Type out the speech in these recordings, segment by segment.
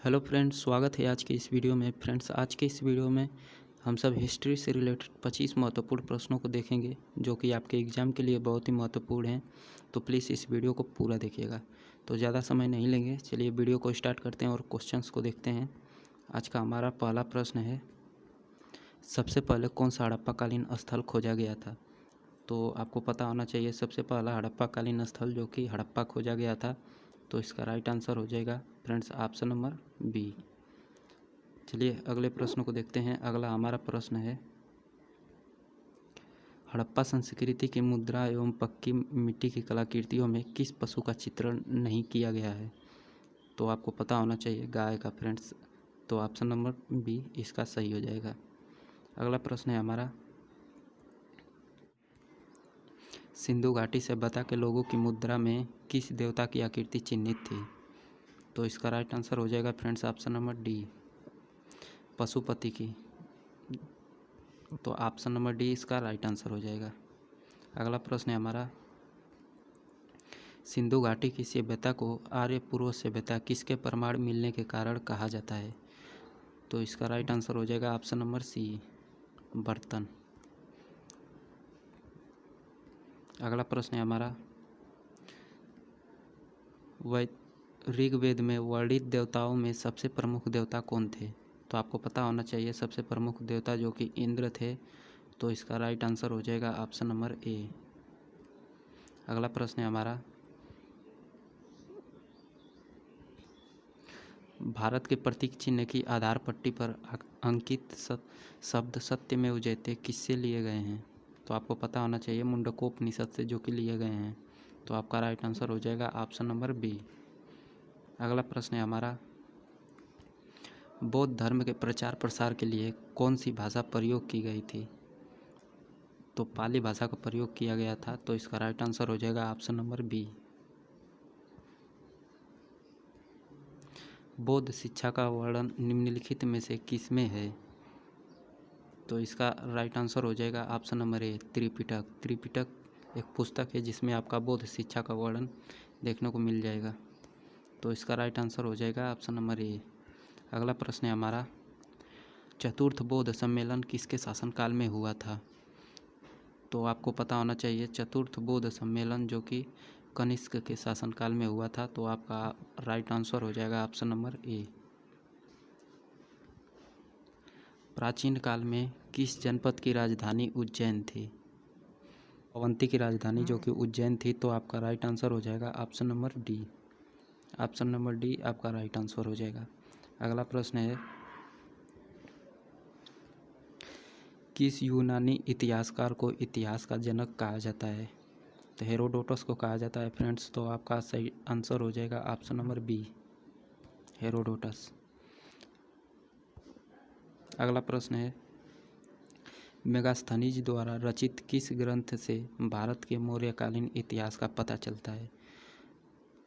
Hello friends, स्वागत है आज के इस वीडियो में। फ्रेंड्स, आज के इस वीडियो में हम सब हिस्ट्री से रिलेटेड 25 महत्वपूर्ण प्रश्नों को देखेंगे जो कि आपके एग्ज़ाम के लिए बहुत ही महत्वपूर्ण हैं। तो प्लीज़ इस वीडियो को पूरा देखिएगा। तो ज़्यादा समय नहीं लेंगे, चलिए वीडियो को स्टार्ट करते हैं और क्वेश्चंस को देखते हैं। आज का हमारा पहला प्रश्न है, सबसे पहले कौन सा हड़प्पाकालीन स्थल खोजा गया था? तो आपको पता होना चाहिए सबसे पहला हड़प्पाकालीन स्थल जो कि हड़प्पा खोजा गया था। तो इसका राइट आंसर हो जाएगा फ्रेंड्स ऑप्शन नंबर बी। चलिए अगले प्रश्न को देखते हैं। अगला हमारा प्रश्न है, हड़प्पा संस्कृति की मुद्रा एवं पक्की मिट्टी की कलाकृतियों में किस पशु का चित्रण नहीं किया गया है? तो आपको पता होना चाहिए गाय का फ्रेंड्स। तो ऑप्शन नंबर बी इसका सही हो जाएगा। अगला प्रश्न है हमारा, सिंधु घाटी सभ्यता के लोगों की मुद्रा में किस देवता की आकृति चिन्हित थी? तो इसका राइट आंसर हो जाएगा friends option number D, Pashupati की। तो ऑप्शन नंबर डी इसका राइट आंसर हो जाएगा। अगला प्रश्न है हमारा, सिंधु घाटी की सभ्यता को आर्य पूर्व सभ्यता किसके प्रमाण मिलने के कारण कहा जाता है? तो इसका राइट आंसर हो जाएगा ऑप्शन नंबर सी, बर्तन। अगला प्रश्न है हमारा, ऋग्वेद में वर्णित देवताओं में सबसे प्रमुख देवता कौन थे? तो आपको पता होना चाहिए सबसे प्रमुख देवता जो कि इंद्र थे। तो इसका राइट आंसर हो जाएगा ऑप्शन नंबर ए। अगला प्रश्न है हमारा, भारत के प्रतीक चिन्ह की आधार पट्टी पर अंकित शब्द सत्यमेव जयते किससे लिए गए हैं? तो आपको पता होना चाहिए मुंडकोपनिषद से जो कि लिए गए हैं। तो आपका राइट आंसर हो जाएगा ऑप्शन नंबर बी। अगला प्रश्न है हमारा, बौद्ध धर्म के प्रचार प्रसार के लिए कौन सी भाषा प्रयोग की गई थी? तो पाली भाषा का प्रयोग किया गया था। तो इसका राइट आंसर हो जाएगा ऑप्शन नंबर बी। बौद्ध शिक्षा का वर्णन निम्नलिखित में से किस में है? तो इसका राइट आंसर हो जाएगा option number A, Tripitaka. Tripitaka एक पुस्तक है जिसमें आपका बौद्ध शिक्षा का वर्णन देखने को मिल जाएगा। तो इसका राइट आंसर हो जाएगा ऑप्शन नंबर ए। अगला प्रश्न है हमारा, चतुर्थ बौद्ध सम्मेलन किसके शासनकाल में हुआ था? तो आपको पता होना चाहिए चतुर्थ बौद्ध सम्मेलन जो कि कनिष्क के शासनकाल में हुआ था। तो आपका राइट आंसर हो जाएगा ऑप्शन नंबर ए। प्राचीन काल में किस जनपद की राजधानी उज्जैन थी? अवंती की राजधानी जो कि उज्जैन थी। तो आपका राइट आंसर हो जाएगा option number D. Option number D आपका राइट आंसर हो जाएगा। अगला प्रश्न है, किस यूनानी इतिहासकार को इतिहास का जनक कहा जाता है? तो हेरोडोटस को कहा जाता है फ्रेंड्स। तो आपका सही आंसर हो जाएगा ऑप्शन नंबर बी, हेरोडोटस। अगला प्रश्न है, मेगास्थनीज द्वारा रचित किस ग्रंथ से भारत के मौर्यकालीन इतिहास का पता चलता है?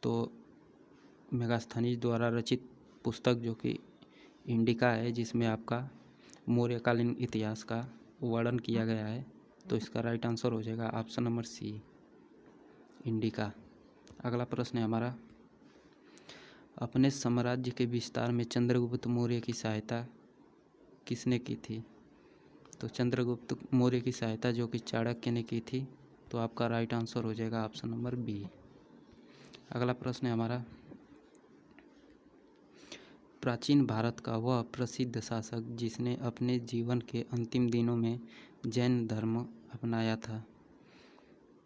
तो मेगास्थनीज द्वारा रचित पुस्तक जो कि इंडिका है जिसमें आपका मौर्यकालीन इतिहास का वर्णन किया गया है। तो इसका राइट आंसर हो जाएगा ऑप्शन नंबर सी, इंडिका। अगला प्रश्न है हमारा, अपने साम्राज्य के विस्तार में चंद्रगुप्त मौर्य की सहायता किसने की थी? तो चंद्रगुप्त मौर्य की सहायता जो कि चाणक्य ने की थी। तो आपका राइट आंसर हो जाएगा ऑप्शन नंबर बी। अगला प्रश्न है हमारा, प्राचीन भारत का वह प्रसिद्ध शासक जिसने अपने जीवन के अंतिम दिनों में जैन धर्म अपनाया था?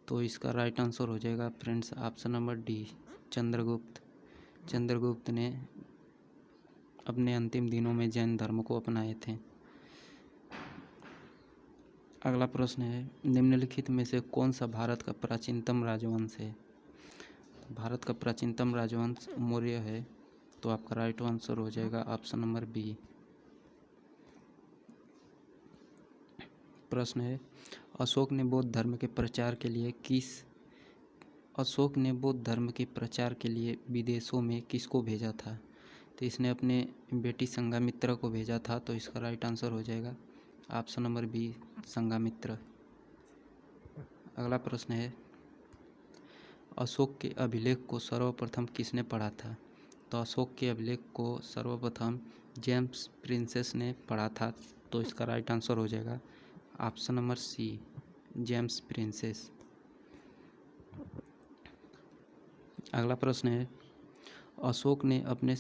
तो इसका राइट आंसर हो जाएगा friends option number D, Chandragupta. Chandragupta ने अपने अंतिम दिनों में जैन धर्म को अपनाए थे। अगला प्रश्न है, निम्नलिखित में से कौन सा भारत का प्राचीनतम राजवंश है? भारत का प्राचीनतम राजवंश मौर्य है। तो आपका राइट आंसर हो जाएगा ऑप्शन नंबर बी। प्रश्न है, अशोक ने बौद्ध धर्म के प्रचार के लिए विदेशों में किसको भेजा था? तो इसने अपने बेटी संघामित्रा को भेजा था। तो इसका राइट आंसर हो जाएगा ऑप्शन नंबर बी, संघामित्रा। अगला प्रश्न है, अशोक के अभिलेख को सर्वप्रथम किसने पढ़ा था? तो अशोक के अभिलेख को सर्वप्रथम जेम्स प्रिंसेस ने पढ़ा था, तो इसका राइट आंसर हो जाएगा option number C, James Prinsep. अगला प्रश्न है, अशोक ने अपने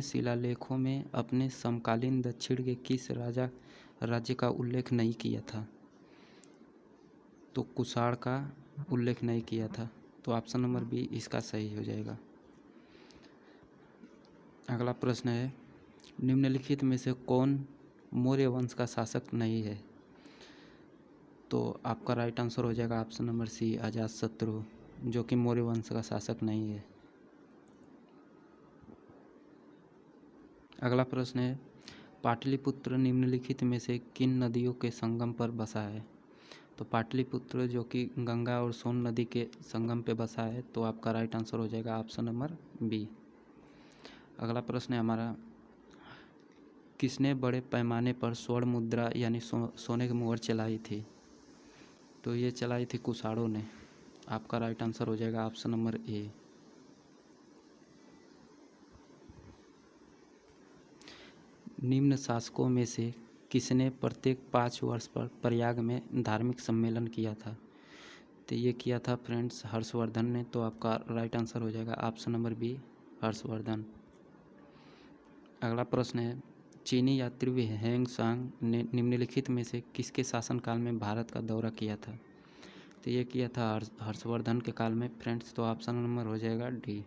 शिलालेखों में अपने समकालीन दक्षिण के किस राज्य का उल्लेख नहीं किया था? तो कुषाण का उल्लेख नहीं किया था, तो ऑप्शन नंबर बी इसका सही हो जाएगा। अगला प्रश्न है, निम्नलिखित में से कौन मौर्य वंश का शासक नहीं है? तो आपका राइट आंसर हो जाएगा ऑप्शन नंबर सी, अजातशत्रु, जो कि मौर्य वंश का शासक नहीं है। अगला प्रश्न है, पाटलिपुत्र निम्नलिखित में से किन नदियों के संगम पर बसा है? तो पाटलिपुत्र जो कि गंगा और सोन नदी के संगम पे बसा है, तो आपका राइट आंसर हो जाएगा ऑप्शन नंबर बी। अगला प्रश्न है हमारा, किसने बड़े पैमाने पर स्वर्ण मुद्रा यानी सोने की मुहर चलाई थी? तो ये चलाई थी कुषाणों ने। आपका राइट आंसर हो जाएगा ऑप्शन नंबर ए। निम्न शासकों में से किसने प्रत्येक 5 वर्ष पर प्रयाग में धार्मिक सम्मेलन किया था? तो ये किया था फ्रेंड्स हर्षवर्धन ने, तो आपका राइट आंसर हो जाएगा ऑप्शन नंबर बी, हर्षवर्धन। अगला प्रश्न है, चीनी यात्री ह्वेंग सांग ने निम्नलिखित में से किसके शासनकाल में भारत का दौरा किया था? तो ये किया था हर्षवर्धन के काल में फ्रेंड्स, तो ऑप्शन नंबर हो जाएगा डी।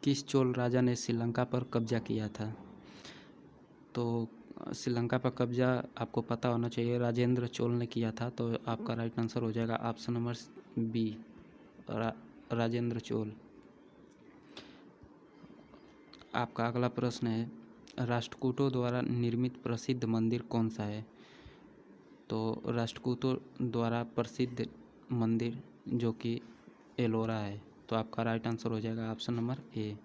किस चोल राजा ने श्रीलंका पर कब्जा किया था? तो श्रीलंका पर कब्जा आपको पता होना चाहिए, राजेंद्र चोल ने किया था, तो आपका राइट आंसर हो जाएगा option number B, Rajendra Chola. आपका अगला प्रश्न है, राष्ट्रकूटों द्वारा निर्मित प्रसिद्ध मंदिर कौन सा है? तो राष्ट्रकूटों द्वारा प्रसिद्ध मंदिर जो कि एलोरा है, तो आपका राइट आंसर हो जाएगा ऑप्शन नंबर ए।